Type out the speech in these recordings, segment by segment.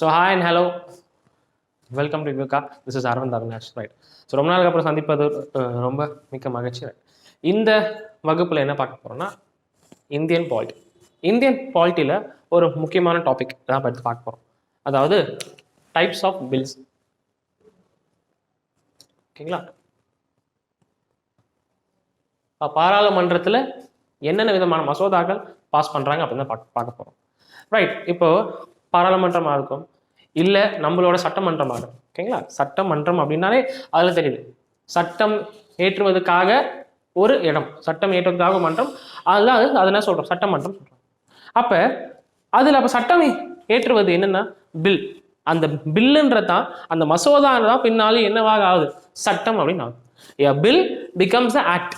So hi and hello, welcome to Viyuga. This is Aravind Avinash, right. So ரொம்ப நாளுக்கு அப்புறம் சந்திப்பது ரொம்ப மிக்க மகிழ்ச்சி. இந்த வகுப்பில் என்ன பார்க்க போகிறோம்னா இந்தியன் பாலிட்டி. இந்தியன் பாலிட்டியில் ஒரு முக்கியமான டாபிக் தான் எடுத்து பார்க்க போகிறோம், அதாவது டைப்ஸ் ஆஃப் பில்ஸ். ஓகேங்களா? பாராளுமன்றத்தில் என்னென்ன விதமான மசோதாக்கள் பாஸ் பண்ணுறாங்க அப்படின்னு தான் பார்க்க போகிறோம், ரைட். இப்போ பாராளுமன்றமாக இருக்கும், இல்லை நம்மளோட சட்டமன்றமாக இருக்கும். ஓகேங்களா? சட்டமன்றம் அப்படின்னாலே அதில் தெரியுது, சட்டம் ஏற்றுவதற்காக ஒரு இடம், சட்டம் ஏற்றுவதற்காக மன்றம், அதுதான் அதை என்ன சொல்கிறோம், சட்டமன்றம் சொல்கிறோம். அப்போ அதில் அப்போ சட்டம் ஏற்றுவது என்னென்னா பில். அந்த பில்லுன்றதான், அந்த மசோதான்றதான் பின்னாலே என்னவாக ஆகுது, சட்டம் அப்படின்னு ஆகுது. A bill becomes an act.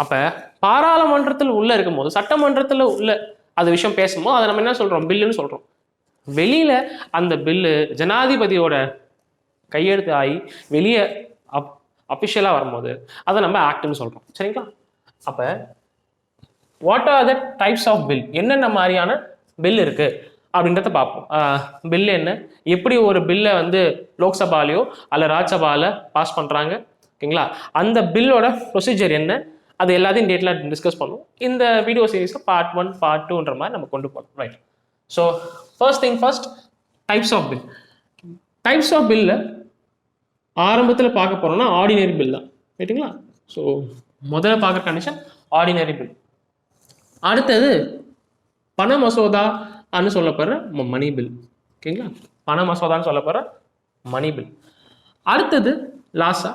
அப்போ பாராளுமன்றத்தில் உள்ள இருக்கும்போது, சட்டமன்றத்தில் உள்ள அது விஷயம் பேசும்போது அதை நம்ம என்ன சொல்கிறோம், பில்லுன்னு சொல்கிறோம். வெளியில் அந்த பில்லு ஜனாதிபதியோட கையெழுத்து ஆகி வெளியே அஃபிஷியலாக வரும்போது அதை நம்ம ஆக்ட்னு சொல்கிறோம். சரிங்களா? அப்போ what are the types of bill, என்னென்ன மாதிரியான பில் இருக்குது அப்படின்றத பார்ப்போம். பில் என்ன, எப்படி ஒரு பில்லை வந்து லோக்சபாலையோ அல்ல ராஜ்யசபாவில் பாஸ் பண்ணுறாங்க, ஓகேங்களா? அந்த பில்லோட ப்ரொசீஜர் என்ன, அது எல்லாத்தையும் டேட்டில் டிஸ்கஸ் பண்ணுவோம். இந்த வீடியோ சீரீஸை பார்ட் 1 பார்ட் 2ன்ற மாதிரி நம்ம கொண்டு போகலாம், right. So first thing first, types of bill. Types of பில்ல ஆரம்பத்தில் பார்க்க போகிறோம்னா ஆர்டினரி பில் தான், ரைட்டுங்களா? ஸோ முதல்ல பார்க்குற கண்டிஷன் ஆர்டினரி பில். அடுத்தது பண மசோதான்னு சொல்லப்படுற மணி பில், ஓகேங்களா? பண மசோதான்னு சொல்லப்படுற மணி பில். அடுத்தது லாஸ்டா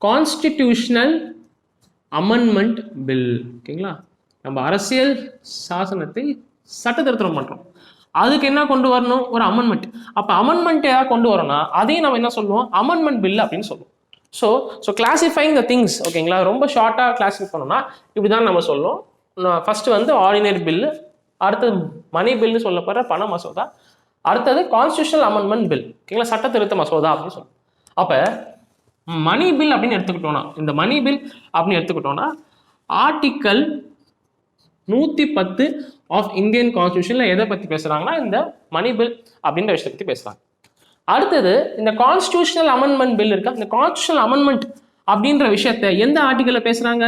கான்ஸ்டிடியூஷனல் அமெண்ட்மெண்ட் பில், ஓகேங்களா? நம்ம அரசியல் சாசனத்தை சட்ட திருத்தம் பண்ணுறோம், அதுக்கு என்ன கொண்டு வரணும், ஒரு அமெண்ட்மெண்ட். அப்போ அமெண்ட்மெண்ட் ஏதாவது கொண்டு வரோம்னா அதையும் நம்ம என்ன சொல்லுவோம், அமெண்ட்மெண்ட் பில் அப்படின்னு சொல்லுவோம். ஸோ கிளாசிஃபைங் த திங்ஸ், ஓகேங்களா? ரொம்ப ஷார்ட்டாக கிளாஸிஃபை பண்ணோம்னா இப்படி தான் நம்ம சொல்லுவோம். ஃபர்ஸ்ட் வந்து ஆர்டினரி பில்லு, அடுத்தது மணி பில்னு சொல்லப்படுற பண மசோதா, அடுத்தது கான்ஸ்டியூஷனல் அமெண்ட்மெண்ட் பில், ஓகேங்களா? சட்ட திருத்த மசோதா அப்படின்னு சொல்லுவோம். அப்போ மணி பில் அப்படின்னு எடுத்துக்கிட்டோம்னா, இந்த மணி பில் அப்படின்னு எடுத்துக்கிட்டோம்னா ஆர்டிக்கல் 110 ஆஃப் இந்தியன் கான்ஸ்டியூஷன்ல எதை பற்றி பேசுகிறாங்கன்னா இந்த மணி பில் அப்படின்ற விஷயத்தை பற்றி பேசுகிறாங்க. அடுத்தது இந்த கான்ஸ்டியூஷனல் அமெண்ட்மெண்ட் பில் இருக்கா, இந்த கான்ஸ்டியூஷனல் அமெண்ட்மெண்ட் அப்படின்ற விஷயத்தை எந்த ஆர்டிக்கலில் பேசுகிறாங்க,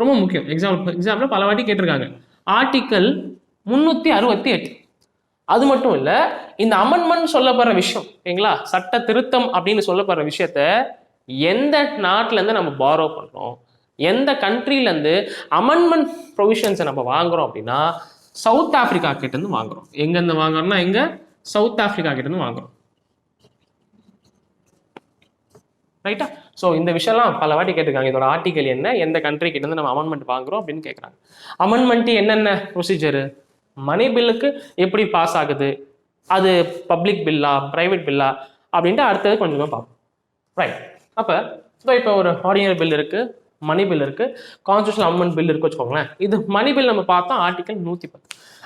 ரொம்ப முக்கியம். எக்ஸாம்பிள் பல வாட்டி கேட்டிருக்காங்க, ஆர்டிக்கல் 368. அது மட்டும் இல்லை, இந்த அமெண்ட்மெண்ட் சொல்லப்படுற விஷயம், ஓகேங்களா, சட்ட திருத்தம் அப்படின்னு சொல்லப்படுற விஷயத்த எந்த நாட்டிலேருந்து நம்ம பாரோ பண்ணுறோம், எந்த கண்ட்ரிலேருந்து அமெண்ட்மெண்ட் ப்ரொவிஷன்ஸை நம்ம வாங்குறோம் அப்படின்னா சவுத் ஆப்பிரிக்கா கிட்டேருந்து வாங்குறோம். எங்கேருந்து வாங்குறோம்னா எங்க, சவுத் ஆப்பிரிக்கா கிட்டேருந்து வாங்குறோம், ரைட்டா? ஸோ இந்த விஷயம்லாம் பல வாட்டி கேட்டிருக்காங்க, இதோட ஆர்டிக்கல் என்ன, எந்த கண்ட்ரி கிட்டேருந்து நம்ம அமெண்ட்மெண்ட் வாங்குறோம் அப்படின்னு கேட்குறாங்க. அமெண்ட்மெண்ட் என்னென்ன ப்ரொசீஜரு, மணி பில்லுக்கு எப்படி பாஸ் ஆகுது, அது பப்ளிக் பில்லா ப்ரைவேட் பில்லா அப்படின்ட்டு அடுத்தது கொஞ்சம் பார்ப்போம், ரைட். இப்போ ஒரு ஆர்டினரி பில் இருக்கு, மணி பில் இருக்கு, கான்ஸ்டியூஷனல் அமெண்ட்மெண்ட் பில் இருக்கு வச்சுக்கோங்களேன். இது மணி பில் நம்ம பார்த்தோம் ஆர்டிகல் 110.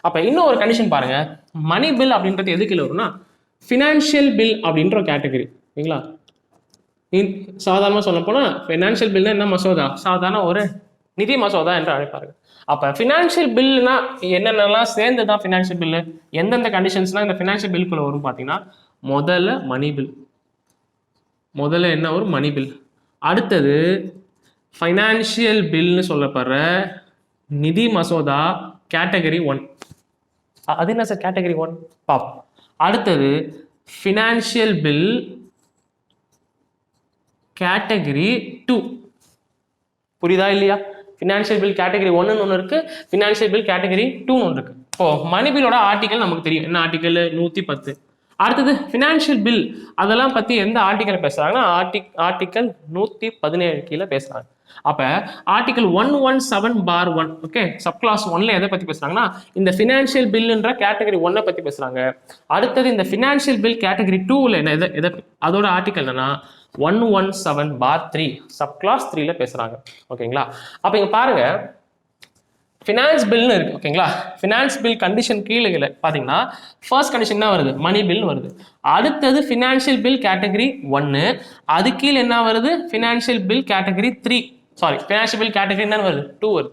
அப்போ இன்னும் ஒரு கண்டிஷன் பாருங்க, மணி பில் அப்படின்றது எது கீழே வரும்னா ஃபினான்ஷியல் பில் அப்படின்ற ஒரு கேட்டகரி, ஓகேங்களா? சாதாரணமாக சொல்ல போனால் ஃபினான்ஷியல் பில்னா என்ன, மசோதா, சாதாரண ஒரு நிதி மசோதா என்று அழைப்பார்கள். அப்போ ஃபினான்ஷியல் பில்னா என்னென்னலாம் சேர்ந்து தான் ஃபினான்ஷியல் பில்லு, எந்தெந்த கண்டிஷன்ஸ்லாம் இந்த ஃபினான்ஷியல் பில்குள்ள வரும் பார்த்தீங்கன்னா, முதல்ல மணி பில், முதல்ல என்ன ஒரு மணி பில். அடுத்தது ஃபைனான்சியல் பில்னு சொல்லப்படுற நிதி மசோதா கேட்டகரி 1. அது என்ன சார் கேட்டகரி 1 பாப். அடுத்தது ஃபினான்ஷியல் பில் கேட்டகரி 2. புரியுதா இல்லையா? ஃபினான்ஷியல் பில் கேட்டகரி 1ன்னு ஒன்று இருக்கு, ஃபினான்ஷியல் பில் கேட்டகரி 2ன்னு ஒன்று இருக்கு. இப்போ மணி பில்லோட ஆர்டிகல் நமக்கு தெரியும், என்ன ஆர்டிகல் 110. அடுத்தது ஃபினான்ஷியல் பில், அதெல்லாம் பற்றி எந்த ஆர்டிக்கல் பேசுகிறாங்கன்னா ஆர்டிக்கல் 117 கீழே பேசுகிறாங்க. அப்போ ஆர்டிகல் 117(1), ஓகே, சப்கிளாஸ் 1ல எதை பற்றி பேசுகிறாங்கன்னா இந்த ஃபினான்ஷியல் பில்லுன்ற கேட்டகரி 1 பற்றி பேசுகிறாங்க. அடுத்தது இந்த ஃபினான்ஷியல் பில் கேட்டகரி 2ல என்ன எதை அதோட ஆர்டிக்கல் என்னன்னா 117(3), சப்கிளாஸ் 3ல பேசுகிறாங்க, ஓகேங்களா? அப்போ இங்கே பாருங்க, ஃபினான்ஸ் பில்னு இருக்கு, ஓகேங்களா? ஃபினான்ஸ் பில் கண்டிஷன் கீழே பார்த்தீங்கன்னா ஃபர்ஸ்ட் கண்டிஷன் என்ன வருது, மணி பில்னு வருது. அடுத்தது ஃபினான்ஷியல் பில் கேட்டகரி 1, அது கீழே என்ன வருது, financial bill category 3, financial bill category என்ன வருது, 2 வருது.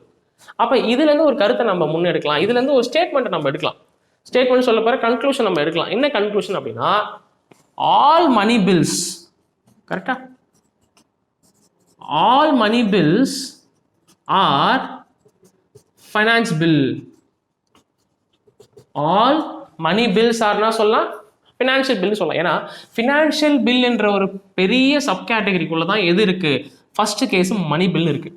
அப்போ இதுலேருந்து ஒரு கருத்தை நம்ம முன்னெடுக்கலாம், இதுலேருந்து ஒரு ஸ்டேட்மெண்ட்டை நம்ம எடுக்கலாம். ஸ்டேட்மெண்ட் சொல்ல போற கன்க்ளூஷன் நம்ம எடுக்கலாம். என்ன கன்க்ளூஷன் அப்படின்னா, ஆல் மணி பில்ஸ், கரெக்டா, all money bills are finance bill. All money bills ஆர்னா சொல்லலாம், ஃபினான்ஷியல் பில் சொல்லலாம். ஏன்னா ஃபினான்ஷியல் பில் என்ற ஒரு பெரிய சப் கேட்டகரிக்குள்ள தான் எது இருக்கு, ஃபர்ஸ்ட் கேஸ் மணி பில் இருக்கு.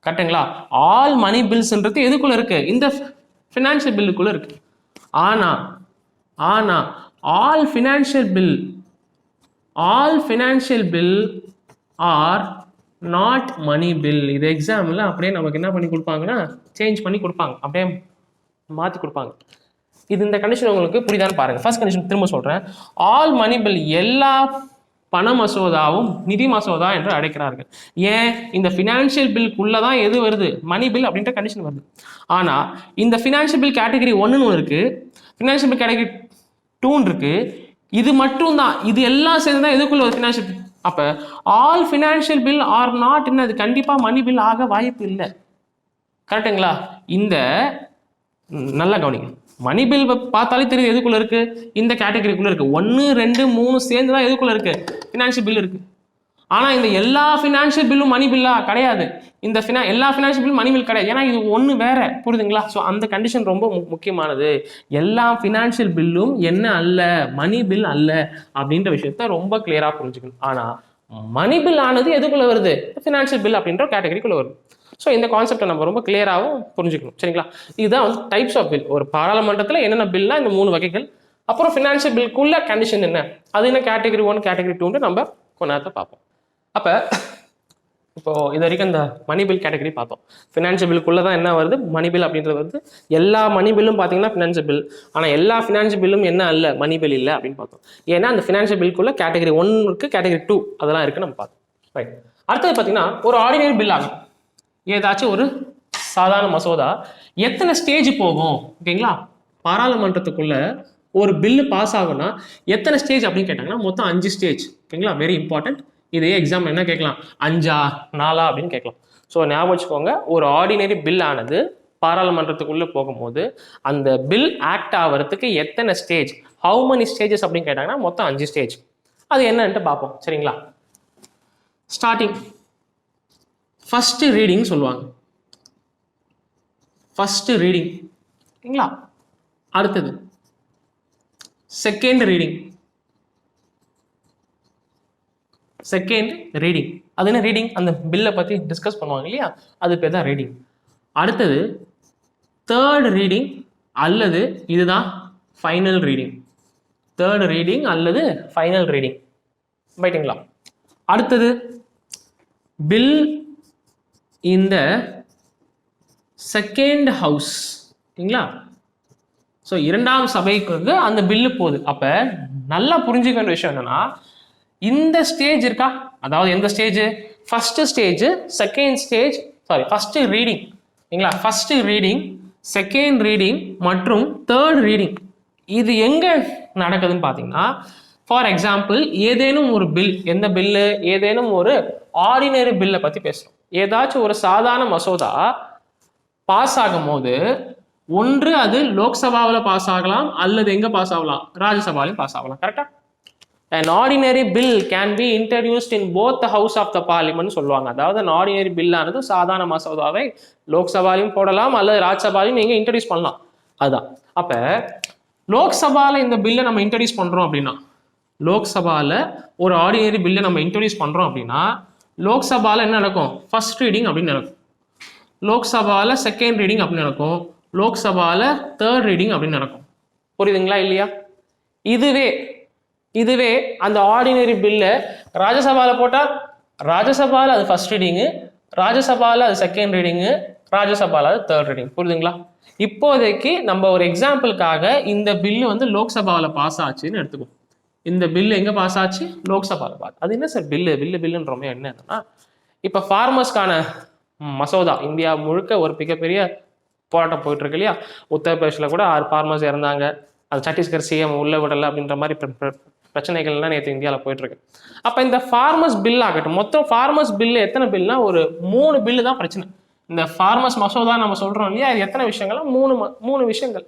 கரெக்டுங்களா? ஆல் மணி பில்ஸ்ன்றது எதுக்குள்ள இருக்கு, இந்த ஃபினான்ஷியல் பில்லுக்குள்ள இருக்கு. ஆனா all financial bill are not money bill. இது எக்ஸாம்ல அப்படியே நமக்கு என்ன பண்ணி கொடுப்பாங்கன்னா சேஞ்ச் பண்ணி கொடுப்பாங்க, அப்படியே மாற்றி கொடுப்பாங்க. இது இந்த கண்டிஷன் உங்களுக்கு புரியுதான்னு பாருங்க. ஃபர்ஸ்ட் கண்டிஷன் திரும்ப சொல்றேன். ஆல் மணி பில், எல்லா பண மசோதாவும் நிதி மசோதா என்று அழைக்கிறார்கள். ஏன், இந்த ஃபினான்ஷியல் பில்குள்ளதான் எது வருது, மணி பில் அப்படின்ற கண்டிஷன் வருது. ஆனா இந்த ஃபினான்ஷியல் பில் கேட்டகரி 1 இருக்கு, ஃபினான்ஷியல் பில் கேட்டகரி 2 இருக்கு. இது மட்டும் தான், இது எல்லாம் சேர்ந்து தான் எதுக்குள்ள ஒரு ஃபினான்ஷியல் பில். அப்ப all financial bill are not என்னது, கண்டிப்பா மணி பில் ஆக வாய்ப்பு இல்லை. கரெக்டுங்களா? இந்த நல்லா கவனிங்க, மணி பில் பார்த்தாலே தெரியுது எதுக்குள்ள இருக்கு, இந்த கேட்டகரிக்குள்ள இருக்கு. 1 2 3 சேர்ந்து தான் எதுக்குள்ள இருக்கு, ஃபினான்ஷியல் பில் இருக்கு. ஆனா இந்த எல்லா ஃபினான்ஷியல் பில்லும் மணி பில்லா கிடையாது. இந்த எல்லா ஃபினான்ஷியல் பில்லும் மணி பில் கிடையாது. ஏன்னா இது ஒன்று வேற, புரியுதுங்களா? ஸோ அந்த கண்டிஷன் ரொம்ப முக்கியமானது. எல்லா ஃபினான்ஷியல் பில்லும் என்ன அல்ல, மணி பில் அல்ல அப்படின்ற விஷயத்த ரொம்ப கிளியரா புரிஞ்சுக்கணும். ஆனா மணி பில் ஆனது எதுக்குள்ள வருது, ஃபினான்ஷியல் பில் அப்படின்ற கேட்டகரிக்குள்ள வருது. ஸோ இந்த கான்செப்டை நம்ம ரொம்ப கிளியராகவும் புரிஞ்சுக்கணும். சரிங்களா? இதுதான் வந்து டைப்ஸ் ஆஃப் பில். ஒரு பாராளுமன்றத்தில் என்னென்ன பில்னா இந்த 3 வகைகள். அப்புறம் ஃபினான்ஷியல் பில்குள்ள கண்டிஷன் என்ன, அது என்ன கேட்டகரி 1 கேட்டகரி 2 நம்ம கொஞ்ச நேரத்தை பார்ப்போம். அப்போ இப்போ இது வரைக்கும் இந்த மணி பில் கேட்டகரி பார்த்தோம். ஃபினான்ஷியல் பில்குள்ள தான் என்ன வருது, மணி பில் அப்படின்றது வருது. எல்லா மணி பில்லும் பார்த்தீங்கன்னா ஃபினான்ஷியல் பில். ஆனால் எல்லா ஃபினான்ஷியல் பில்லும் என்ன அல்ல, மணி பில் இல்லை அப்படின்னு பார்த்தோம். ஏன்னா அந்த ஃபினான்ஷியல் பில்குள்ள கேட்டகரி 1 இருக்கு, கேட்டகரி 2 அதெல்லாம் இருக்கு நம்ம பார்த்தோம். ரைட். அடுத்தது பார்த்தீங்கன்னா ஒரு ஆர்டினரி பில் ஆகும். ஏதாச்சும் ஒரு சாதாரண மசோதா எத்தனை ஸ்டேஜ் போகும், ஓகேங்களா? பாராளுமன்றத்துக்குள்ள ஒரு பில்லு பாஸ் ஆகும்னா எத்தனை ஸ்டேஜ் அப்படின்னு கேட்டாங்கன்னா மொத்தம் 5 ஸ்டேஜ், ஓகேங்களா? Very important. இதே எக்ஸாம் என்ன கேட்கலாம், 5 4 அப்படின்னு கேட்கலாம். ஸோ ஞாபகம் வச்சுக்கோங்க, ஒரு ஆர்டினரி பில் ஆனது பாராளுமன்றத்துக்குள்ள போகும்போது அந்த பில் ஆக்ட் ஆகிறதுக்கு எத்தனை ஸ்டேஜ், ஹவு மெனி ஸ்டேஜஸ் அப்படின்னு கேட்டாங்கன்னா மொத்தம் 5 ஸ்டேஜ். அது என்னன்ட்டு பார்ப்போம். சரிங்களா? ஸ்டார்டிங் ஃபர்ஸ்ட் ரீடிங் சொல்லுவாங்க, ஃபர்ஸ்ட் ரீடிங், ஓகேங்களா? அடுத்தது செகண்ட் ரீடிங், செகண்ட் ரீடிங் அது என்ன ரீடிங், அந்த பில்லை பற்றி டிஸ்கஸ் பண்ணுவாங்க இல்லையா, அது பேர் தான் ரீடிங். அடுத்தது தேர்ட் ரீடிங் அல்லது இதுதான் ஃபைனல் ரீடிங், தேர்ட் ரீடிங் அல்லது ஃபைனல் ரீடிங், ரைட்டுங்களா? அடுத்தது பில் இந்த செகண்ட் ஹவுஸ், ஓகேங்களா? ஸோ 2ஆம் சபைக்கு வந்து அந்த பில்லு போகுது. அப்போ நல்லா புரிஞ்சுக்க வேண்டிய விஷயம் என்னன்னா, இந்த ஸ்டேஜ் இருக்கா, அதாவது எந்த stage, first stage, second stage, sorry first reading, ஓகேங்களா? ஃபர்ஸ்ட் ரீடிங், செகண்ட் ரீடிங் மற்றும் தேர்ட் ரீடிங் இது எங்க நடக்குதுன்னு பார்த்தீங்கன்னா, ஃபார் எக்ஸாம்பிள் ஏதேனும் ஒரு பில், எந்த பில்லு, ஏதேனும் ஒரு ஆர்டினரி பில்லை பற்றி பேசுகிறோம். ஏதாச்சும் ஒரு சாதாரண மசோதா பாஸ் ஆகும் போது ஒன்று அது லோக்சபாவில் பாஸ் ஆகலாம் அல்லது எங்க பாஸ் ஆகலாம், ராஜ்யசபாலையும் பாஸ் ஆகலாம். கரெக்டா? an ordinary bill can be introduced in both the house of the parliament சொல்லுவாங்க. அதாவது an ordinary bill ஆனது சாதாரண மசோதாவை லோக்சபாலையும் போடலாம் அல்லது ராஜ்யசபாலையும் நீங்க இன்ட்ரடியூஸ் பண்ணலாம். அதுதான். அப்ப லோக்சபால இந்த பில்லை நம்ம இன்ட்ரடியூஸ் பண்றோம் அப்படின்னா, லோக்சபால ஒரு ஆர்டினரி பில்லை நம்ம இன்ட்ரடியூஸ் பண்றோம் அப்படின்னா லோக்சபால என்ன நடக்கும், ஃபர்ஸ்ட் ரீடிங் அப்படின்னு நடக்கும். லோக்சபால செகண்ட் ரீடிங் அப்படின்னு நடக்கும். லோக்சபால தேர்ட் ரீடிங் அப்படின்னு நடக்கும். புரியுதுங்களா இல்லையா? இதுவே அந்த ஆர்டினரி பில்லை ராஜ்யசபால போட்டா ராஜ்யசபால அது ஃபர்ஸ்ட் ரீடிங்கு, ராஜ்யசபால அது செகண்ட் ரீடிங்கு, ராஜ்யசபால அது தேர்ட் ரீடிங். புரியுதுங்களா? இப்போதைக்கு நம்ம ஒரு எக்ஸாம்பிளுக்காக இந்த பில்லு வந்து லோக்சபால பாஸ் ஆச்சுன்னு எடுத்துக்குவோம். இந்த பில்லு எங்க பாஸ் ஆச்சு, லோக்சபால பாஸ். அது என்ன சார் பில்லுன்றோமே என்னன்னா, இப்ப ஃபார்மர்ஸ்க்கான மசோதா இந்தியா முழுக்க ஒரு மிகப்பெரிய போராட்டம் போயிட்டு இருக்கு இல்லையா? உத்தரப்பிரதேசில் கூட 6 ஃபார்மர்ஸ் இறந்தாங்க. அது சத்தீஸ்கர் சிஎம் உள்ள விடலை அப்படின்ற மாதிரி பிரச்சனைகள்லாம் நேற்று இந்தியாவில் போயிட்டு இருக்கு. அப்போ இந்த ஃபார்மர்ஸ் பில் ஆகட்டும், மொத்தம் ஃபார்மர்ஸ் பில்லு எத்தனை பில்னா ஒரு 3 பில்லு தான் பிரச்சனை. இந்த ஃபார்மர்ஸ் மசோதா நம்ம சொல்றோம் இல்லையா, அது எத்தனை விஷயங்கள்னா 3 விஷயங்கள்.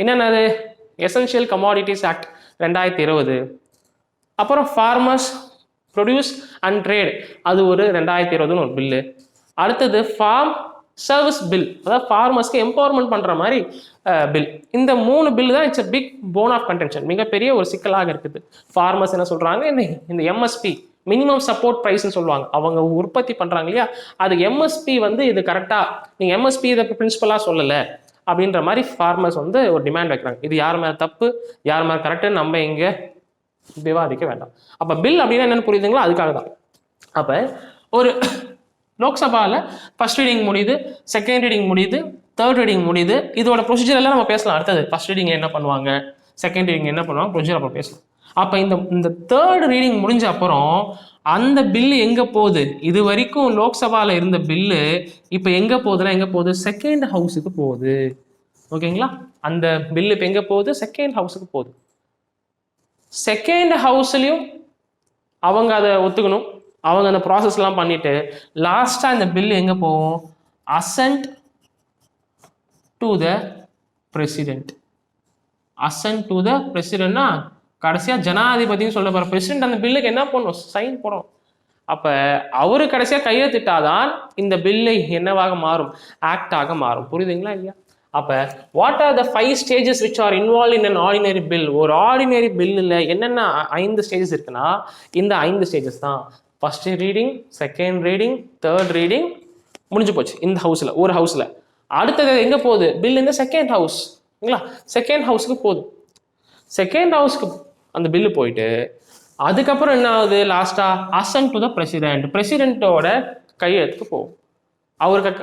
என்னென்னது? Essential commodities act 2020. அப்புறம் ஃபார்மர்ஸ் ப்ரொடியூஸ் அண்ட் ட்ரேட், அது ஒரு 2020 ஒரு பில்லு. அடுத்தது ஃபார்ம் சர்வீஸ் பில், அதாவது ஃபார்மர்ஸ்க்கு எம்பவர்மெண்ட் பண்ற மாதிரி பில். இந்த 3 பில் தான் it's big bone of contention, மிகப்பெரிய ஒரு சிக்கலாக இருக்குது. ஃபார்மர்ஸ் என்ன சொல்றாங்க, இந்த எம்எஸ்பி மினிமம் சப்போர்ட் ப்ரைஸ்ன்னு சொல்லுவாங்க, அவங்க உற்பத்தி பண்றாங்க இல்லையா, அது எம்எஸ்பி வந்து இது கரெக்டா, நீங்க எம்எஸ்பி இதை பிரின்சிபலா சொல்லலை அப்படின்ற மாதிரி ஃபார்மர்ஸ் வந்து ஒரு டிமாண்ட் வைக்கிறாங்க. இது யார் மேல தப்பு, யார் மேல கரெக்டுன்னு நம்ம இங்க விவாதிக்க வேண்டாம். அப்ப பில் அப்படின்னா என்னன்னு புரியுதுங்களா? அதுக்காக தான். அப்ப ஒரு லோக்சபாவில் ஃபர்ஸ்ட் ரீடிங் முடியுது, செகண்ட் ரீடிங் முடியுது, தேர்ட் ரீடிங் முடியுது. இதோட ப்ரொசீஜர் எல்லாம் நம்ம பேசலாம். அடுத்தது ஃபர்ஸ்ட் ரீடிங் என்ன பண்ணுவாங்க, செகண்ட் ரீடிங் என்ன பண்ணுவாங்க, ப்ரொசீஜர் அப்புறம் பேசலாம். அப்போ இந்த தேர்ட் ரீடிங் முடிஞ்ச அப்புறம் அந்த பில்லு எங்கே போகுது? இது வரைக்கும் லோக்சபாவில் இருந்த பில்லு இப்போ எங்கே போகுது? செகண்ட் ஹவுஸுக்கு போகுது. ஓகேங்களா? அந்த பில்லு இப்போ எங்கே போகுது? செகண்ட் ஹவுஸுக்கு போகுது. செகண்ட் ஹவுஸ்லையும் அவங்க அதை ஒத்துக்கணும், அவங்க அந்த ப்ராசஸ்லாம் பண்ணிட்டு லாஸ்டா இந்த பில் எங்க போகும்? Assent to the president. Assent to the பிரசிடென்ட்னா கடைசியா ஜனாதிபதினு சொல்ல போற பிரசிடென்ட் அந்த பில்லுக்கு என்ன பண்ணணும்? சைன் போடணும். அப்ப அவரு கடைசியா கையெழுத்திட்டாதான் இந்த பில்லை என்னவாக மாறும்? ஆக்டாக மாறும். புரியுதுங்களா இல்லையா? அப்ப what are the 5 stages which are involve in an ordinary bill? ஒரு ஆர்டினரி பில்லுல என்னென்ன 5 ஸ்டேஜஸ் இருக்குன்னா இந்த 5 ஸ்டேஜஸ் தான். First reading, second reading, third reading முடிஞ்சு போச்சு இந்த ஹவுஸ்ல, ஒரு ஹவுஸ்ல. அடுத்தது எங்க போகுது? பில் இந்த செகண்ட் ஹவுஸ். செகண்ட் ஹவுஸ்க்கு போகுது. செகண்ட் ஹவுஸ்க்கு அந்த பில்லு போயிட்டு அதுக்கப்புறம் என்ன ஆகுது? லாஸ்டா அசென்ட் டு த பிரசிடென்ட், பிரசிடென்ட்டோட கையெழுத்துக்கு போகும்.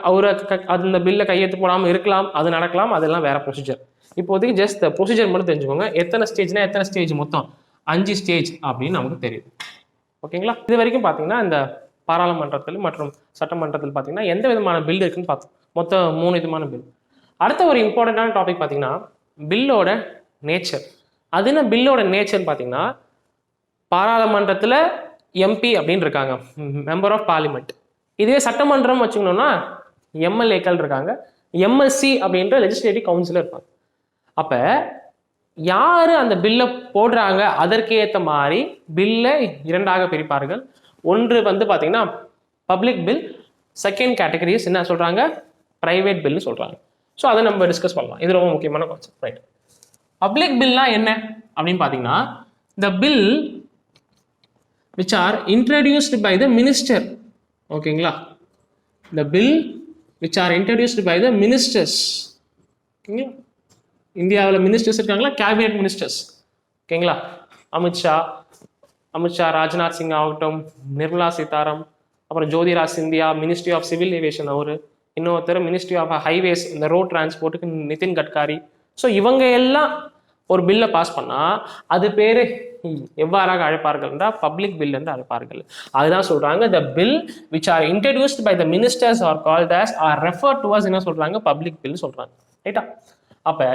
அவருக்கு அந்த பில்லை கையெழுத்து போடாமல் இருக்கலாம், அது நடக்கலாம், அதெல்லாம் வேற ப்ரொசீஜர். இப்போதைக்கு ஜஸ்ட் ப்ரொசீஜர் மட்டும் தெரிஞ்சுக்கோங்க. எத்தனை ஸ்டேஜ்னா எத்தனை ஸ்டேஜ்? மொத்தம் 5 ஸ்டேஜ் அப்படின்னு நமக்கு தெரியும். ஓகேங்களா? இது வரைக்கும் பார்த்தீங்கன்னா இந்த பாராளுமன்றத்தில் மற்றும் சட்டமன்றத்தில் பார்த்தீங்கன்னா எந்த விதமான பில் இருக்குன்னு பார்த்தோம். மொத்தம் 3 விதமான பில். அடுத்த ஒரு இம்பார்ட்டண்டான டாபிக் பார்த்தீங்கன்னா பில்லோட நேச்சர். அது என்ன பில்லோட நேச்சர்னு பார்த்தீங்கன்னா, பாராளுமன்றத்தில் எம்பி அப்படின்னு இருக்காங்க, மெம்பர் ஆஃப் பார்லிமெண்ட். இதுவே சட்டமன்றம் வச்சுக்கணும்னா எம்எல்ஏக்கள் இருக்காங்க, எம்எல்சி அப்படின்ற லெஜிஸ்லேட்டிவ் கவுன்சிலர் இருப்பாங்க. அப்போ யாரு அந்த பில்லை போடுறாங்க அதற்கு ஏற்ற மாதிரி பில்லை 2ஆக பிரிப்பார்கள். ஒன்று வந்து பார்த்தீங்கன்னா பப்ளிக் பில், செகண்ட் கேட்டகரிஸ் என்ன சொல்றாங்க? பிரைவேட் பில்னு சொல்றாங்க. ஸோ அதை நம்ம டிஸ்கஸ் பண்ணலாம். இது ரொம்ப முக்கியமான கான்செப்ட். ரைட். பப்ளிக் பில்னா என்ன அப்படின்னு பார்த்தீங்கன்னா, த bill which R introduced by the minister. ஓகேங்களா? த bill which R introduced by the ministers. ஓகேங்களா? இந்தியாவில் மினிஸ்டர்ஸ் இருக்காங்களா? Cabinet ministers. ஓகேங்களா? அமித்ஷா, ராஜ்நாத் சிங் ஆகட்டும், நிர்மலா சீதாராமன், அப்புறம் Jothiraj Scindia ministry of civil aviation, அவரு இன்னொருத்தர் மினிஸ்ட்ரி ஆஃப் ஹைவேஸ், இந்த ரோட் டிரான்ஸ்போர்ட்டுக்கு நிதின் கட்காரி. ஸோ இவங்க எல்லாம் ஒரு பில்லை பாஸ் பண்ணா அது பேரு எவ்வாறாக அழைப்பார்கள் என்றால் பப்ளிக் பில் என்று அழைப்பார்கள். அதுதான் சொல்றாங்க the bill which are introduced by the ministers are called as or refer to as என்ன சொல்றாங்க? பப்ளிக் பில் சொல்றாங்க. ரைட்டா? அப்ப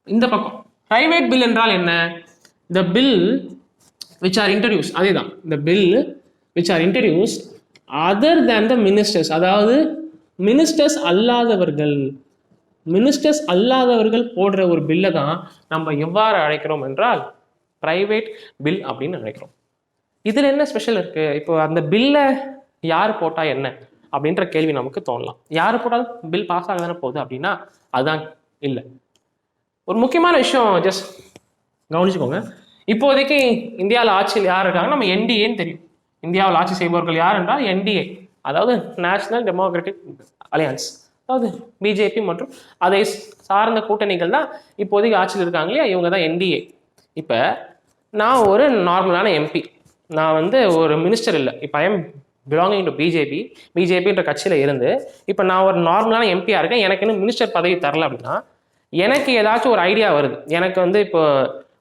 இந்த பக்கம் பிரைவேட் பில் என்றால் என்ன? The bill which are introduce, அதேதான், the bill which are introduce other than the ministers, அதாவது மினிஸ்டர்ஸ் அல்லாதவர்கள் போடுற ஒரு பில்லை தான் நம்ம எவ்வாறு அழைக்கிறோம் என்றால் பிரைவேட் பில் அப்படின்னு அழைக்கிறோம். இதுல என்ன ஸ்பெஷல் இருக்கு? இப்போ அந்த பில்லை யார் போட்டா என்ன அப்படின்ற கேள்வி நமக்கு தோணலாம். யார் போட்டாலும் பில் பாஸ் ஆக தானே போகுது அப்படின்னா அதுதான் இல்லை. ஒரு முக்கியமான விஷயம் ஜஸ்ட் கவனிச்சுக்கோங்க. இப்போதைக்கு இந்தியாவில் ஆட்சியில் யார் இருக்காங்க? நம்ம என்டிஏன்னு தெரியும். இந்தியாவில் ஆட்சி செய்பவர்கள் யார் என்றால் என்டிஏ, அதாவது நேஷனல் டெமோக்ராட்டிக் அலையன்ஸ், அதாவது பிஜேபி மற்றும் அதை சார்ந்த கூட்டணிகள் தான் இப்போதைக்கு ஆட்சியில் இருக்காங்க இல்லையா, இவங்க தான் என்டிஏ. இப்போ நான் ஒரு நார்மலான எம்பி, நான் வந்து ஒரு மினிஸ்டர் இல்லை. இப்போ ஐ எம் பிலாங்கிங் டு பிஜேபின்ற கட்சியில் இருந்து இப்போ நான் ஒரு நார்மலான எம்பியாக இருக்கேன். எனக்கு இன்னும் மினிஸ்டர் பதவி தரல அப்படின்னா எனக்கு ஏதாச்சும் ஒரு ஐடியா வருது. எனக்கு வந்து இப்போ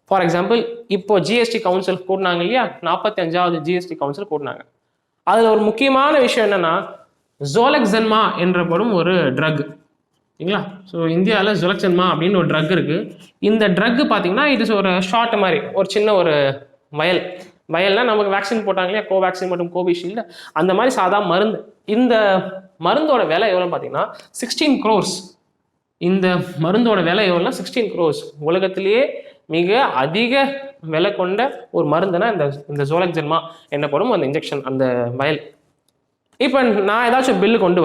ஃபார் எக்ஸாம்பிள் இப்போ ஜிஎஸ்டி கவுன்சில் கூட்டினாங்க இல்லையா, 45வது ஜிஎஸ்டி கவுன்சில் கூட்டினாங்க. அதில் ஒரு முக்கியமான விஷயம் என்னன்னா ஜோலக்சன்மா என்றப்படும் ஒரு ட்ரக். சரிங்களா? ஸோ இந்தியாவில் ஜோலக்சன்மா அப்படின்னு ஒரு ட்ரக் இருக்கு. இந்த ட்ரக் பார்த்தீங்கன்னா இது ஒரு ஷார்ட் மாதிரி ஒரு சின்ன ஒரு வயல்னா நமக்கு வேக்சின் போட்டாங்க இல்லையா, கோவேக்சின் மற்றும் கோவிஷீல்டு, அந்த மாதிரி சாதா மருந்து. இந்த மருந்தோட விலை எவ்வளோன்னு பார்த்தீங்கன்னா 16 crores. இந்த மருந்தோட விலை எவ்வளோனா 16 crores. உலகத்திலேயே மிக அதிக விலை கொண்ட ஒரு மருந்துனா இந்த ஜோலக்ஸென்மா என்னப்படும் அந்த இன்ஜெக்ஷன், அந்த வயல். இப்போ நான் ஏதாச்சும் பில்லு கொண்டு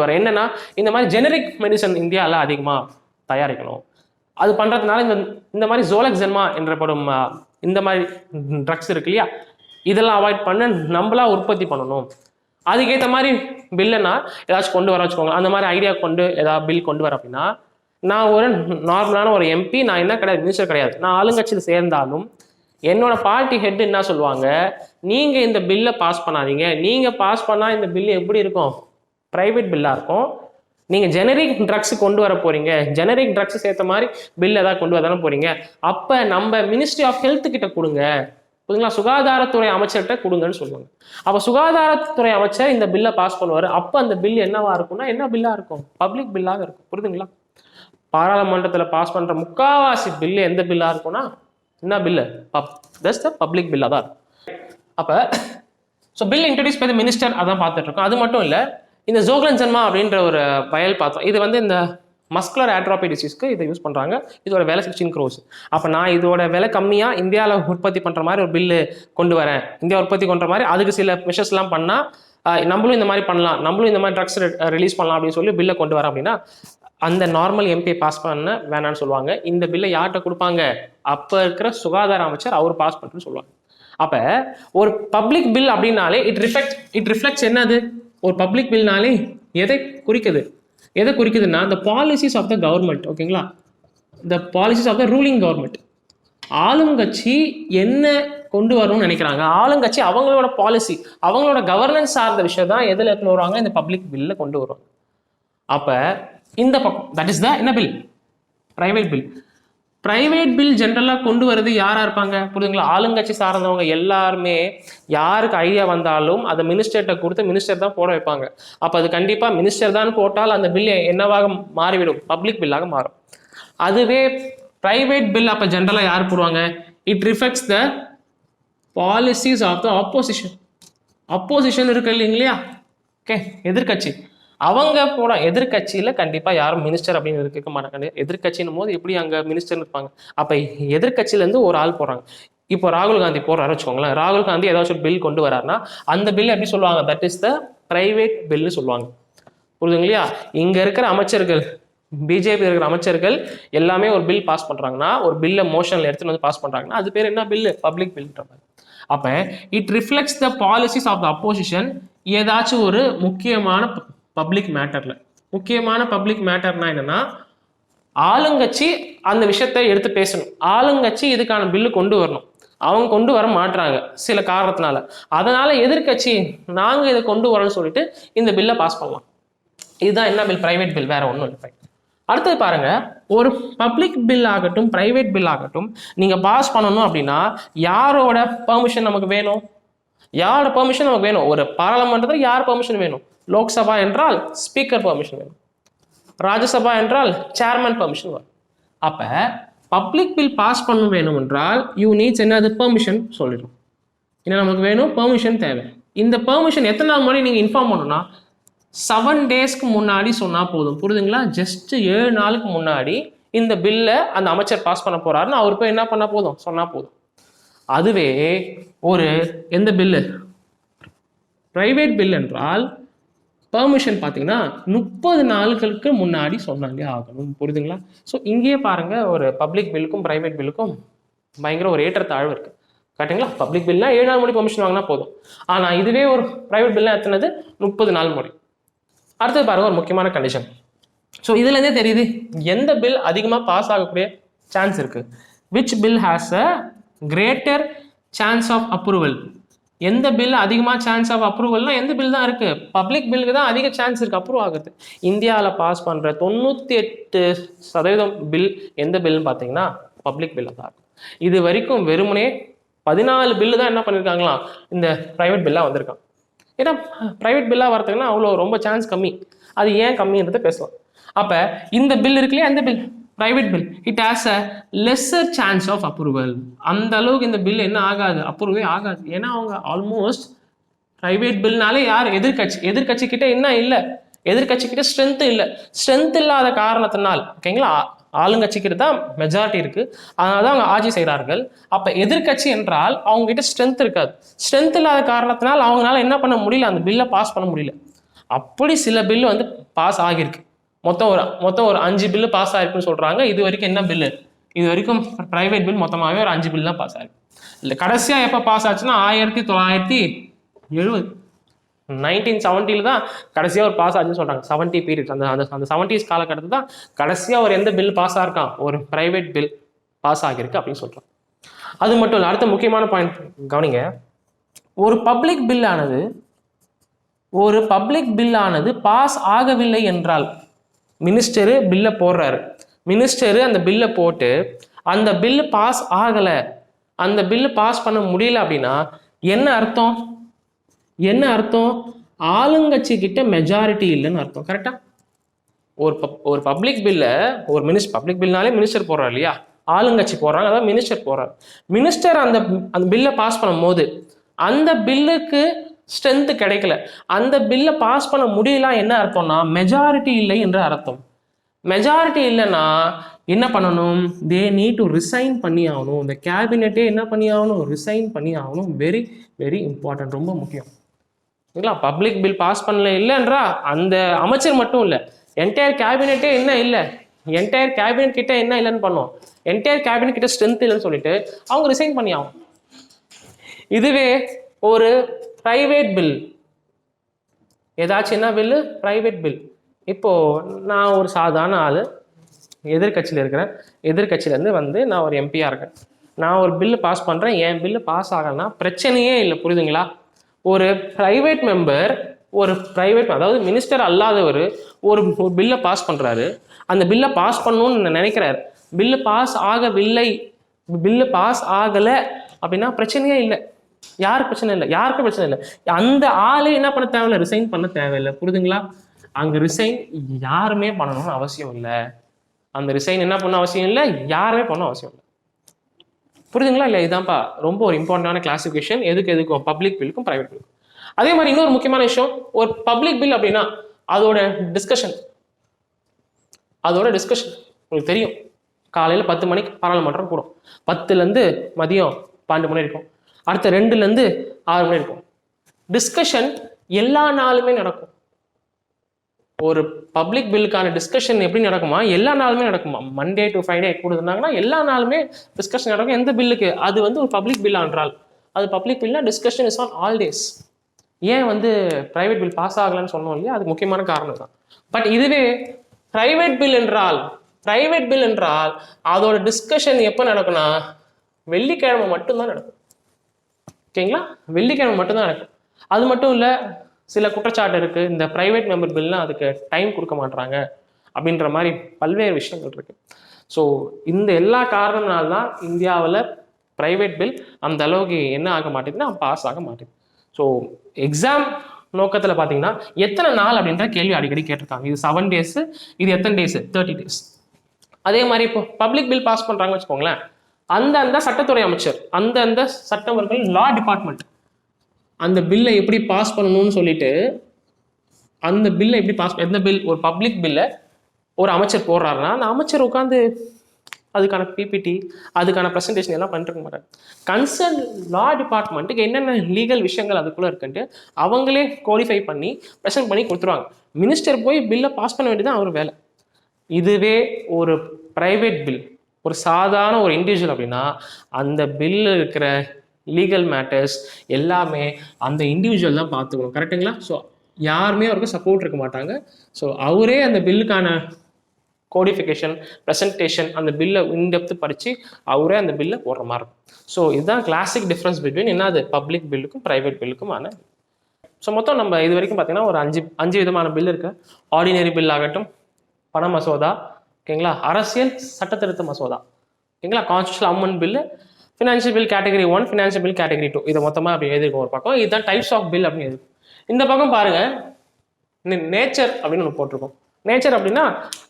வரேன் என்னன்னா, இந்த மாதிரி ஜெனரிக் மெடிசன் இந்தியாவில் அதிகமாக தயாரிக்கணும். அது பண்ணுறதுனால இந்த மாதிரி ஜோலக்ஸென்மா என்றப்படும் இந்த மாதிரி ட்ரக்ஸ் இருக்கு இல்லையா, இதெல்லாம் அவாய்ட் பண்ண நம்மளா உற்பத்தி பண்ணணும். அதுக்கேற்ற மாதிரி பில்லுன்னா ஏதாச்சும் கொண்டு வர வச்சுக்கோங்க. அந்த மாதிரி ஐடியா கொண்டு ஏதாவது பில் கொண்டு வர அப்படின்னா, நான் ஒரு நார்மலான ஒரு எம்பி, நான் என்ன கிடையாது, மினிஸ்டர் கிடையாது, நான் ஆளுங்கட்சியில் சேர்ந்தாலும் என்னோட பார்ட்டி ஹெட் என்ன சொல்லுவாங்க, நீங்கள் இந்த பில்லை பாஸ் பண்ணாதீங்க, நீங்கள் பாஸ் பண்ணால் இந்த பில்லு எப்படி இருக்கும், ப்ரைவேட் பில்லாக இருக்கும். நீங்கள் ஜெனரிக் ட்ரக்ஸ் கொண்டு வர போகிறீங்க, ஜெனரிக் ட்ரக்ஸ் சேர்த்த மாதிரி பில் ஏதாவது கொண்டு வர தானே போகிறீங்க. அப்போ நம்ம மினிஸ்ட்ரி ஆஃப் ஹெல்த் கிட்ட கொடுங்க, புரியுங்களா, சுகாதாரத்துறை அமைச்சர்கிட்ட கொடுங்கன்னு சொல்லுவாங்க. அப்போ சுகாதாரத்துறை அமைச்சர் இந்த பில்லை பாஸ் பண்ணுவார். அப்போ அந்த பில் என்னவா இருக்கும்னா, என்ன பில்லாக இருக்கும், பப்ளிக் பில்லாக இருக்கும். புரியுதுங்களா? பாராளுமன்றத்தில் பாஸ் பண்ணுற முக்காவாசி பில்லு எந்த பில்லாக இருக்கும்னா, என்ன பில்லு, ஜஸ்ட் பப்ளிக் பில்லாக தான் இருக்கும். அப்போ so bill introduce by the minister, அதான் பார்த்துட்டு இருக்கோம். அது மட்டும் இல்லை, இந்த ஜோலக்ஸென்மா அப்படின்ற ஒரு வயல் பார்த்தோம். இது வந்து இந்த மஸ்குலர் ஆட்ரோபி டிசீஸ்க்கு இதை யூஸ் பண்ணுறாங்க. இதோட விலை 16 crores. அப்போ நான் இதோட விலை கம்மியாக இந்தியாவில் உற்பத்தி பண்ணுற மாதிரி ஒரு பில்லு கொண்டு வரேன், இந்தியா உற்பத்தி பண்ணுற மாதிரி, அதுக்கு சில மெஷர்ஸ்லாம் பண்ணால் நம்மளும் இந்த மாதிரி பண்ணலாம், நம்மளும் இந்த மாதிரி ட்ரக்ஸ் ரிலீஸ் பண்ணலாம் அப்படின்னு சொல்லி பில்லை கொண்டு வரேன் அப்படின்னா, அந்த நார்மல் எம்பி பாஸ் பண்ண வேணான்னு சொல்லுவாங்க. இந்த பில்லை யார்கிட்ட கொடுப்பாங்க, அப்போ இருக்கிற சுகாதார அமைச்சர், அவர் பாஸ் பண்ணுன்னு சொல்லுவாங்க. அப்போ ஒரு பப்ளிக் பில் அப்படின்னாலே இட் ரிஃப்ளெக்ட்ஸ் என்னது, ஒரு பப்ளிக் பில்னாலே எதை குறிக்குதுன்னா the policies of the government. ஓகேங்களா, the policies of the ruling government. ஆளுங்கட்சி என்ன கொண்டு வரணும்னு நினைக்கிறாங்க, ஆளுங்கட்சி அவங்களோட பாலிசி, அவங்களோட கவர்னன்ஸ் சார்ந்த விஷயம் தான் எதில் எடுத்துன்னு வருவாங்க, இந்த பப்ளிக் பில்ல கொண்டு வருவாங்க. அப்போ இந்த பக்கம் தட் இஸ் த என்ன bill, private bill. Private bill ஜென்ரலாக கொண்டு வரது யாராக இருப்பாங்க, புரியுதுங்களா, ஆளுங்கட்சி சார்ந்தவங்க எல்லாருமே. யாருக்கு ஐடியா வந்தாலும் அதை மினிஸ்டர்கிட்ட கொடுத்து மினிஸ்டர் தான் போட வைப்பாங்க. அப்போ அது கண்டிப்பாக மினிஸ்டர் தான் போட்டால் அந்த பில் என்னவாக மாறிவிடும், பப்ளிக் பில்லாக மாறும். அதுவே பிரைவேட் பில் அப்போ ஜென்ரலாக யார் போடுவாங்க, it reflects the policies of the opposition இருக்கு இல்லைங்களா, ஓகே, எதிர்கட்சி, அவங்க போட. எதிர்கட்சியில் கண்டிப்பாக யாரும் மினிஸ்டர் அப்படின்னு இருக்க மாட்டாங்க. எதிர்கட்சின்னும் போது எப்படி அங்கே மினிஸ்டர் இருப்பாங்க. அப்போ எதிர்கட்சியிலேருந்து ஒரு ஆள் போடுறாங்க. இப்போ ராகுல் காந்தி போடுறாரு வச்சுக்கோங்களேன். ராகுல் காந்தி ஏதாச்சும் ஒரு பில் கொண்டு வராருன்னா அந்த பில் எப்படி சொல்லுவாங்க, தட் இஸ் த பிரைவேட் பில்னு சொல்லுவாங்க. புரியுதுங்க இல்லையா? இங்கே இருக்கிற அமைச்சர்கள், பிஜேபி இருக்கிற அமைச்சர்கள் எல்லாமே ஒரு பில் பாஸ் பண்ணுறாங்கன்னா, ஒரு பில்லை மோஷனில் எடுத்துகிட்டு வந்து பாஸ் பண்ணுறாங்கன்னா, அது பேர் என்ன பில்லு, பப்ளிக் பில்ன்ற மாதிரி. அப்போ it reflects the policies of the opposition. ஏதாச்சும் ஒரு முக்கியமான பப்ளிக் மேட்டர்னா என்னன்னா, ஆளுங்கட்சி அந்த விஷயத்தை எடுத்து பேசணும், ஆளுங்கட்சி இதுக்கான பில்லு கொண்டு வரணும். அவங்க கொண்டு வர மாட்டாங்க சில காரணத்தினால. அதனால எதிர்கட்சி நாங்க இதை கொண்டு வரோம்னு சொல்லிட்டு இந்த பில்லை பாஸ் பண்ணலாம். இதுதான் என்ன பில், பிரைவேட் பில், வேற ஒன்றும் இல்லை. அடுத்தது பாருங்க, ஒரு பப்ளிக் பில் ஆகட்டும் பிரைவேட் பில் ஆகட்டும் நீங்க பாஸ் பண்ணணும் அப்படின்னா யாரோட பெர்மிஷன் நமக்கு வேணும், ஒரு பாராளுமன்றத்தில் யார் பெர்மிஷன் வேணும், லோக்சபா என்றால் ஸ்பீக்கர் பெர்மிஷன் வேணும், ராஜ்யசபா என்றால் சேர்மன் பெர்மிஷன் வரும். அப்ப பப்ளிக் பில் பாஸ் பண்ண வேணும் என்றால் யூ நீட்ஸ் என்னது, பெர்மிஷன் சொல்லிடும். என்ன நமக்கு வேணும், பெர்மிஷன் தேவை. இந்த பெர்மிஷன் எத்தனை நாள் முன்னாடி நீங்க இன்ஃபார்ம் பண்ணணும்னா 7 டேஸ்க்கு முன்னாடி சொன்னா போதும். புரியுதுங்களா? ஜஸ்ட் 7 நாளுக்கு முன்னாடி இந்த பில்லை அந்த அமைச்சர் பாஸ் பண்ண போறாருன்னு அவர் போய் என்ன பண்ணா போதும், சொன்னா போதும். அதுவே ஒரு எந்த பில்லு, பிரைவேட் பில் என்றால் பெர்மிஷன் பார்த்தீங்கன்னா 30 நாட்களுக்கு முன்னாடி சொன்னாலே ஆகணும். புரியுதுங்களா? ஸோ இங்கேயே பாருங்க, ஒரு பப்ளிக் பில்லுக்கும் பிரைவேட் பில்லுக்கும் பயங்கர ஒரு ஏற்றத்தாழ்வு இருக்கு. கரெக்டுங்களா? பப்ளிக் பில்னா 7 நாள் முடி பெர்மிஷன் வாங்கினா போதும். ஆனால் இதுவே ஒரு பிரைவேட் பில்னா எத்தனது, 30 நாள் முடி. அடுத்தது பாருங்க, ஒரு முக்கியமான கண்டிஷன். ஸோ இதுலேருந்தே தெரியுது எந்த பில் அதிகமாக பாஸ் ஆகக்கூடிய சான்ஸ் இருக்கு. Which bill has a greater chance of approval. எந்த பில் அதிகமாக சான்ஸ் ஆஃப் அப்ரூவல்னா எந்த பில் தான் இருக்கு, பப்ளிக் பில்லுக்கு தான் அதிக சான்ஸ் இருக்கு அப்ரூவ் ஆகுது. இந்தியாவில் பாஸ் பண்ணுற 98% பில் எந்த பில்னு பார்த்தீங்கன்னா பப்ளிக் பில்ல தான் இருக்கும். இது வரைக்கும் வெறுமனே 14 பில்லு தான் என்ன பண்ணியிருக்காங்களாம், இந்த ப்ரைவேட் பில்லாக வந்திருக்காங்க. ஏன்னா ப்ரைவேட் பில்லாக வரதுக்குன்னா அவ்வளோ ரொம்ப சான்ஸ் கம்மி. அது ஏன் கம்மின்றதை பேசலாம். அப்போ இந்த பில் இருக்கு இல்லையா, இந்த bill private bill, it has a lesser chance of approval. அந்த அளவுக்கு இந்த பில் என்ன ஆகாது, அப்ரூவே ஆகாது. ஏன்னா அவங்க ஆல்மோஸ்ட் பிரைவேட் பில்னாலே யார், எதிர்கட்சி கிட்ட என்ன இல்லை, எதிர்கட்சிக்கிட்ட ஸ்ட்ரென்த் இல்லை. ஸ்ட்ரென்த் இல்லாத காரணத்தினால் ஓகேங்களா, ஆளுங்கட்சிக்கிட்ட தான் மெஜாரிட்டி இருக்கு, அதனால தான் அவங்க ஆட்சி செய்கிறார்கள். அப்போ எதிர்கட்சி என்றால் அவங்க கிட்ட ஸ்ட்ரென்த் இருக்காது. ஸ்ட்ரென்த் இல்லாத காரணத்தினால் அவங்களால என்ன பண்ண முடியல, அந்த பில்லை பாஸ் பண்ண முடியல. அப்படி சில பில்லு வந்து பாஸ் ஆகியிருக்கு. மொத்தம் ஒரு 5 பில்லு பாஸ் ஆயிருக்குன்னு சொல்றாங்க. இது வரைக்கும் என்ன பில்லு, இது வரைக்கும் பிரைவேட் பில் மொத்தமாகவே ஒரு 5 பில் தான் பாஸ் ஆயிருக்கு. இல்லை கடைசியா எப்போ பாஸ் ஆச்சுன்னா 1970 1970 தான் கடைசியாக ஒரு பாஸ் ஆச்சுன்னு சொல்றாங்க. 70 பீரியட், அந்த 70s காலகட்டத்தில் தான் கடைசியாக ஒரு எந்த பில் பாஸ் ஆயிருக்கான், ஒரு பிரைவேட் பில் பாஸ் ஆகியிருக்கு அப்படின்னு சொல்றாங்க. அது மட்டும் இல்லை, அடுத்த முக்கியமான பாயிண்ட் கவனிங்க. ஒரு பப்ளிக் பில்லானது பாஸ் ஆகவில்லை என்றால், மினிஸ்டரு பில்லை போடுறாரு, மினிஸ்டரு அந்த பில்லை போட்டு அந்த பில்லு பாஸ் ஆகலை, அந்த பில்லு பாஸ் பண்ண முடியல அப்படின்னா என்ன அர்த்தம்? ஆளுங்கட்சி கிட்ட மெஜாரிட்டி இல்லைன்னு அர்த்தம். கரெக்டா? ஒரு பப்ளிக் பில்ல பப்ளிக் பில்னாலே மினிஸ்டர் போடுறாரு இல்லையா, ஆளுங்கட்சி போடுறாங்க, அதாவது மினிஸ்டர் போடுறாரு. மினிஸ்டர் அந்த பில்லை பாஸ் பண்ணும் போது அந்த பில்லுக்கு ஸ்ட்ரென்த் கிடைக்கல, அந்த பில்லை பாஸ் பண்ண முடியல, என்ன அர்த்தம்னா மெஜாரிட்டி இல்லை என்று அர்த்தம். மெஜாரிட்டி இல்லைன்னா என்ன பண்ணணும்? தே நீட் டு ரிசைன் பண்ணி ஆகணும். இந்த கேபினெட்டே என்ன பண்ணி ஆகணும்? ரிசைன் பண்ணி ஆகணும். வெரி வெரி இம்பார்ட்டன்ட், ரொம்ப முக்கியம். சரிங்களா? பப்ளிக் பில் பாஸ் பண்ணல இல்லைன்றா அந்த அமைச்சர் மட்டும் இல்லை, என்டையர் கேபினெட்டே என்ன இல்லை, என்டையர் கேபினெட் கிட்ட என்ன இல்லைன்னு பண்ணோம், என்டையர் கேபினெட் கிட்ட ஸ்ட்ரென்த் இல்லைன்னு சொல்லிட்டு அவங்க ரிசைன் பண்ணி ஆகும். இதுவே ஒரு பிரைவேட் பில், ஏதாச்சும் என்ன பில்லு, பிரைவேட் பில். இப்போ நான் ஒரு சாதாரண ஆள், எதிர்கட்சியில் இருக்கிறேன், எதிர்கட்சியிலேருந்து வந்து நான் ஒரு எம்பியா இருக்கேன், நான் ஒரு பில்லு பாஸ் பண்ணுறேன், என் பில்லு பாஸ் ஆகலைன்னா பிரச்சனையே இல்லை. புரியுதுங்களா? ஒரு பிரைவேட் மெம்பர், அதாவது மினிஸ்டர் அல்லாதவர் ஒரு பில்லை பாஸ் பண்ணுறாரு, அந்த பில்லை பாஸ் பண்ணணும்னு நினைக்கிறாரு, பில்லு பாஸ் ஆகவில்லை, பில்லு பாஸ் ஆகலை அப்படின்னா பிரச்சனையே இல்லை. யாருக்கும் பிரச்சனை இல்லை. அந்த ஆளே என்ன பண்ண தேவையில்லை, ரிசைன் பண்ண தேவையில்லை. புரியுதுங்களா? அங்க ரிசைன் யாருமே பண்ணணும்னு அவசியம் இல்லை. அந்த ரிசைன் என்ன பண்ண அவசியம் இல்லை, யாருமே பண்ண அவசியம் இல்லை. புரியுதுங்களா? இல்லை, இதுதான்ப்பா ரொம்ப ஒரு இம்பார்ட்டன்டான கிளாசிஃபிகேஷன் எதுக்கும் பப்ளிக் பில்லுக்கும் பிரைவேட் பில்லுக்கும். அதே மாதிரி இன்னொரு முக்கியமான விஷயம், ஒரு பப்ளிக் பில் அப்படின்னா அதோட டிஸ்கஷன் உங்களுக்கு தெரியும். காலையில் 10 மணிக்கு பாராளுமன்றம் கூடும், 10லேருந்து மதியம் 12 மணி இருக்கும், அடுத்த 2லேருந்து 6 மணி இருக்கும். டிஸ்கஷன் எல்லா நாளுமே நடக்கும். ஒரு பப்ளிக் பில்லுக்கான டிஸ்கஷன் எப்படி நடக்குமா? எல்லா நாளுமே நடக்குமா? மண்டே டு ஃப்ரைடே கொடுத்துருந்தாங்கன்னா எல்லா நாளுமே டிஸ்கஷன் நடக்கும். எந்த பில்லுக்கு? அது வந்து ஒரு பப்ளிக் பில் என்றால் அது பப்ளிக் பில்னா discussion is on all days. ஏன் வந்து பிரைவேட் பில் பாஸ் ஆகலன்னு சொன்னோம் இல்லையா, அது முக்கியமான காரணம் தான். பட் இதுவே பிரைவேட் பில் என்றால் அதோட டிஸ்கஷன் எப்போ நடக்கும்னா வெள்ளிக்கிழமை மட்டும்தான் நடக்கும். ஓகேங்களா? வெள்ளிக்கிழமை மட்டும்தான் நடக்கும். அது மட்டும் இல்லை, சில குற்றச்சாட்டு இருக்குது, இந்த பிரைவேட் மெம்பர் பில்னால் அதுக்கு டைம் கொடுக்க மாட்டாங்க அப்படின்ற மாதிரி பல்வேறு விஷயங்கள் இருக்குது. ஸோ இந்த எல்லா காரணத்தினால்தான் இந்தியாவில் பிரைவேட் பில் அந்த அளவுக்கு என்ன ஆக மாட்டேங்குதுன்னா பாஸ் ஆக மாட்டேங்குது. ஸோ எக்ஸாம் நோக்கத்தில் பார்த்தீங்கன்னா எத்தனை நாள் அப்படின்ற கேள்வி அடிக்கடி கேட்டிருக்காங்க. இது 7 days, இது எத்தனை டேஸ்? 30 days. அதே மாதிரி இப்போ பப்ளிக் பில் பாஸ் பண்ணுறாங்கன்னு வச்சுக்கோங்களேன், அந்த சட்டத்துறை அமைச்சர், அந்த சட்டவர்கள், லா டிபார்ட்மெண்ட் அந்த பில்லை எப்படி பாஸ் பண்ணணும்னு சொல்லிட்டு அந்த பில்லை எப்படி எந்த பில், ஒரு பப்ளிக் பில்லை ஒரு அமைச்சர் போடுறாருன்னா அந்த அமைச்சர் உட்காந்து அதுக்கான பிபிடி, அதுக்கான ப்ரெசன்டேஷன் எல்லாம் பண்ணிட்டு இருக்க மாட்டாங்க. கன்சர்ன் லா டிபார்ட்மெண்ட்டுக்கு என்னென்ன லீகல் விஷயங்கள் அதுக்குள்ளே இருக்குன்ட்டு அவங்களே குவாலிஃபை பண்ணி ப்ரெசென்ட் பண்ணி கொடுத்துருவாங்க. மினிஸ்டர் போய் பில்லை பாஸ் பண்ண வேண்டியதான் அவர் வேலை. இதுவே ஒரு ப்ரைவேட் பில், ஒரு சாதாரண ஒரு இண்டிவிஜுவல் அப்படின்னா அந்த பில்லில் இருக்கிற லீகல் மேட்டர்ஸ் எல்லாமே அந்த இண்டிவிஜுவல் தான் பார்த்துக்கணும். கரெக்டுங்களா? ஸோ யாருமே அவருக்கு சப்போர்ட் இருக்க மாட்டாங்க. ஸோ அவரே அந்த பில்லுக்கான கோடிஃபிகேஷன், ப்ரெசன்டேஷன், அந்த பில்லை இன்டெப்த்து படித்து அவரே அந்த பில்லை போடுற மாதிரி இருக்கும். ஸோ இதுதான் கிளாசிக் டிஃப்ரென்ஸ் பிட்வீன் என்னது பப்ளிக் பில்லுக்கும் ப்ரைவேட் பில்லுக்குமான. ஸோ மொத்தம் நம்ம இது வரைக்கும் பார்த்தீங்கன்னா ஒரு 5 விதமான பில் இருக்குது. ஆர்டினரி பில் ஆகட்டும், பண மசோதா, ஓகேங்களா, அரசியல் சட்டத்திருத்த மசோதா, ஓகேங்களா, constitutional amendment bill, financial bill category 1, financial bill category 2. இதை மொத்தமாக அப்படி எழுதிருக்கும் ஒரு பக்கம். இதுதான் டைப்ஸ் ஆஃப் பில் அப்படின்னு எழுதிருக்கும். இந்த பக்கம் பாருங்க, நேச்சர் அப்படின்னு ஒன்று போட்டிருக்கோம். நேச்சர் அப்படின்னா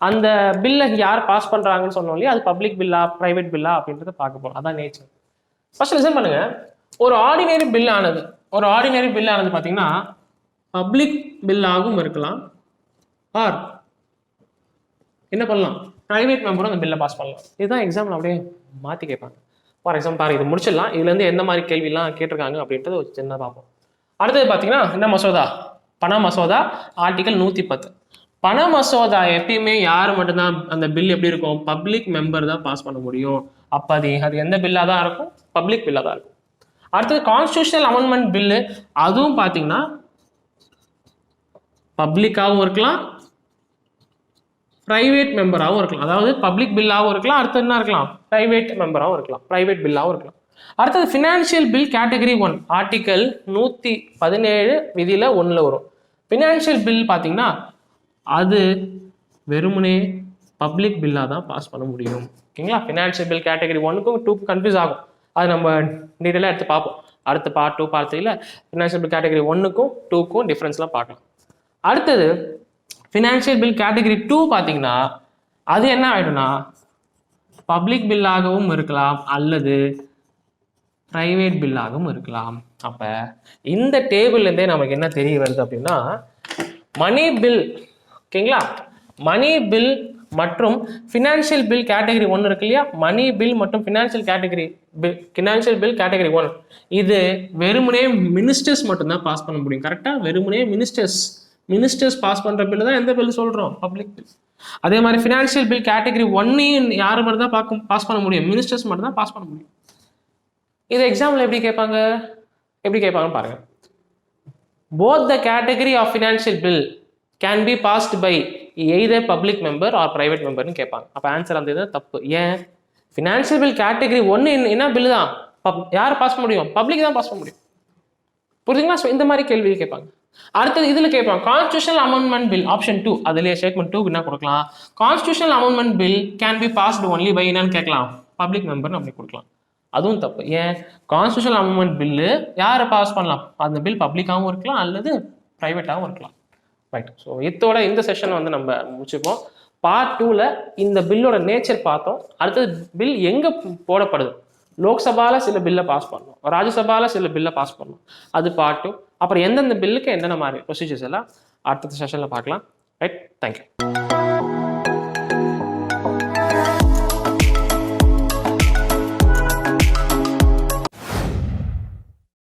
அந்த பில்லை யார் பாஸ் பண்ணுறாங்கன்னு சொன்னோம் இல்லையா, அது பப்ளிக் பில்லா ப்ரைவேட் பில்லா அப்படின்றத பார்க்க போகிறோம். அதான் நேச்சர். ஃபர்ஸ்ட் லிசன் பண்ணுங்க. ஒரு ஆர்டினரி பில்லானது பார்த்தீங்கன்னா பப்ளிக் பில்லாகவும் இருக்கலாம், ஆர் என்ன பண்ணலாம், ப்ரைவேட் மெம்பரும் அந்த பில்லை பாஸ் பண்ணலாம். இதுதான் எக்ஸாம்பிள் அப்படியே மாற்றி கேட்பாங்க. ஃபார் எக்ஸாம்பிள் பாருங்க, இது முடிச்சிடலாம். இதுலேருந்து எந்த மாதிரி கேள்விலாம் கேட்டிருக்காங்க அப்படின்றது ஒரு சின்ன பார்ப்போம். அடுத்தது பார்த்தீங்கன்னா என்ன மசோதா, பண மசோதா, ஆர்டிகல் 110. பண மசோதா எப்பயுமே யார் மட்டும்தான் அந்த பில் எப்படி இருக்கும், பப்ளிக் மெம்பர் தான் பாஸ் பண்ண முடியும். அப்போ அது எந்த பில்லாக தான் இருக்கும், பப்ளிக் பில்லாக தான் இருக்கும். அடுத்தது கான்ஸ்டியூஷனல் அமெண்ட்மெண்ட் பில்லு, அதுவும் பார்த்தீங்கன்னா பப்ளிக்காகவும் இருக்கலாம், பிரைவேட் மெம்பராகவும் இருக்கலாம். அதாவது பப்ளிக் பில்லாகவும் இருக்கலாம், அடுத்து என்ன இருக்கலாம், பிரைவேட் மெம்பராகவும் இருக்கலாம், பிரைவேட் பில்லாகவும் இருக்கலாம். அடுத்தது ஃபினான்ஷியல் பில் கேட்டகரி 1 ஆர்டிகல் 117 விதியில் 1ல் வரும். ஃபினான்ஷியல் பில் பார்த்தீங்கன்னா அது வெறுமனே பப்ளிக் பில்லாக தான் பாஸ் பண்ண முடியும். ஓகேங்களா, ஃபினான்ஷியல் பில் கேட்டகரி 1க்கும் 2க்கும் கன்ஃபியூஸ் ஆகும். அது நம்ம டீட்டெயிலாக எடுத்து பார்ப்போம். அடுத்த பார்ட் 2 பார்ட் 3ல ஃபினான்ஷியல் பில் கேட்டகரி 1க்கும் 2க்கும் டிஃப்ரென்ஸ்லாம் பார்க்கலாம். அடுத்தது ஃபினான்ஷியல் பில் கேட்டகரி 2 பார்த்தீங்கன்னா அது என்ன ஆகிடும்னா பப்ளிக் பில்லாகவும் இருக்கலாம் அல்லது ப்ரைவேட் பில்லாகவும் இருக்கலாம். அப்போ இந்த டேபிள்லேருந்தே நமக்கு என்ன தெரிய வருது அப்படின்னா மணி பில், ஓகேங்களா, மணி பில் மற்றும் ஃபினான்ஷியல் பில் கேட்டகரி 1 இருக்கு இல்லையா, மணி பில் மற்றும் ஃபினான்ஷியல் பில் கேட்டகரி 1 இது வெறுமனே மினிஸ்டர்ஸ் மட்டும்தான் பாஸ் பண்ண முடியும். கரெக்டாக, வெறுமனே மினிஸ்டர்ஸ் பாஸ் பண்ணுற பில் தான் எந்த பில் சொல்கிறோம், பப்ளிக் பில். அதே மாதிரி ஃபினான்ஷியல் பில் கேட்டகரி 1 யார் மட்டும் தான் பாஸ் பண்ண முடியும், மினிஸ்டர்ஸ் மட்டும் தான் பாஸ் பண்ண முடியும். இது எக்ஸாம்பிள் எப்படி கேட்பாங்கன்னு பாருங்க. Both the category of financial bill can be passed by either public member or private member னு கேட்பாங்க. அப்போ ஆன்சர் அந்த இது தப்பு. ஏன், ஃபினான்ஷியல் பில் கேட்டகரி 1 என்ன பில் தான், யார் பாஸ் பண்ண முடியும், பப்ளிக் தான் பாஸ் பண்ண முடியும். புரியுதுங்களா? ஸோ இந்த மாதிரி கேள்வி கேட்பாங்க. அடுத்தது இதில் கேட்பாங்க கான்ஸ்டியூஷனல் அமெண்ட்மெண்ட் பில் ஆப்ஷன் 2, அதுலேயே ஸ்டேட்மெண்ட் 2 என்ன கொடுக்கலாம், constitutional amendment bill can be passed only by என்னன்னு கேட்கலாம், பப்ளிக் மெம்பர்னு அப்படி கொடுக்கலாம். அதுவும் தப்பு. ஏன், கான்ஸ்டியூஷனல் அமெண்ட்மெண்ட் பில்லு யாரை பாஸ் பண்ணலாம், அந்த பில் பப்ளிக்காகவும் இருக்கலாம் அல்லது ப்ரைவேட்டாகவும் இருக்கலாம். ரைட். ஸோ இதோட இந்த செஷன் வந்து நம்ம முடிச்சுப்போம். பார்ட் 2ல இந்த பில்லோட நேச்சர் பார்த்தோம். அடுத்தது பில் எங்கே போடப்படுது, லோக்சபாவில் சில பில்லை பாஸ் பண்ணணும், ராஜ்யசபாவில் சில பில்லை பாஸ் பண்ணணும், அது பார்ட் 2. அப்புறம் எந்தெந்த பில்லுக்கு என்னென்ன மாதிரி ப்ரொசீஜர்ஸ் எல்லாம் அடுத்த செஷனில் பார்க்கலாம். Right, thank you.